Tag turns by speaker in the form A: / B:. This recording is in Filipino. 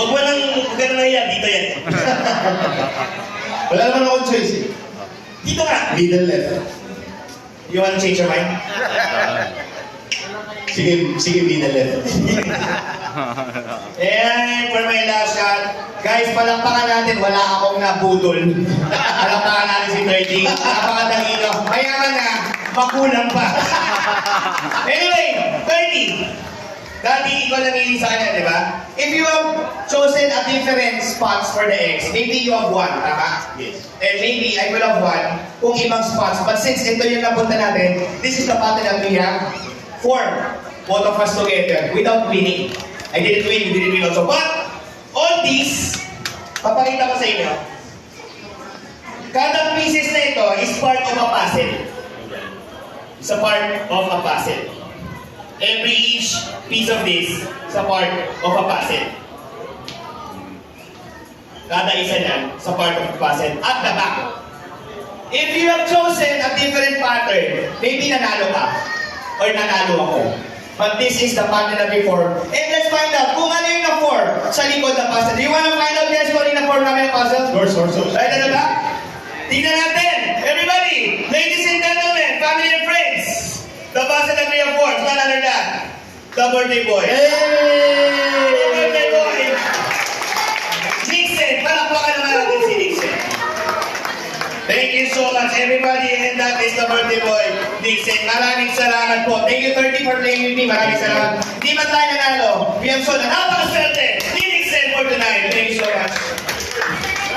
A: Huwag mo nang nahiya. Dito yan.
B: Wala naman akong choice eh.
A: Dito nga.
B: Middle left.
A: You wanna change your mind?
B: Sige, middle left.
A: And for my last shot, guys, palakpakan natin. Wala akong nabudol. Palakpakan natin si 30. Napakadali nyo. Mayaman na, makulang pa. Anyway, 30. Dati, ikaw namili sa kanya, di ba? If you have chosen a different spots for the eggs, maybe you have one, tama?
B: Yes.
A: And maybe I will have one kung ibang spots. But since ito yung napunta natin, this is the pattern that we have formed, both of us together, without winning. I didn't win, you didn't win also. But, all these, papakita ko sa inyo, kada pieces na ito is part of a puzzle. It's a part of a puzzle. Every each piece of this is a part of a puzzle. Kada isa niyan sa part of the puzzle at the back. If you have chosen a different pattern, maybe nanalo ka or nanalo ako. But this is the pattern that we form. And let's find out kung ano yung na-form sa likod ng puzzle. Do you want to find out guys kung ano yung na-form namin ng puzzle?
B: Source.
A: Right na ba? Tingnan natin! Everybody! Ladies and gentlemen, family and friends! The puzzle that we have formed, none other than the birthday boy.
B: Hey!
A: The birthday boy! Nixon! Palakpakan naman natin si Nixon. Thank you so much everybody, and that is the birthday boy, Nixon. Maraming salamat po. Thank you 30 for playing with me. Maraming salamat. Di man tayo nanalo. We have shown na napakaswerte ni Nixon for tonight. Thank you so much.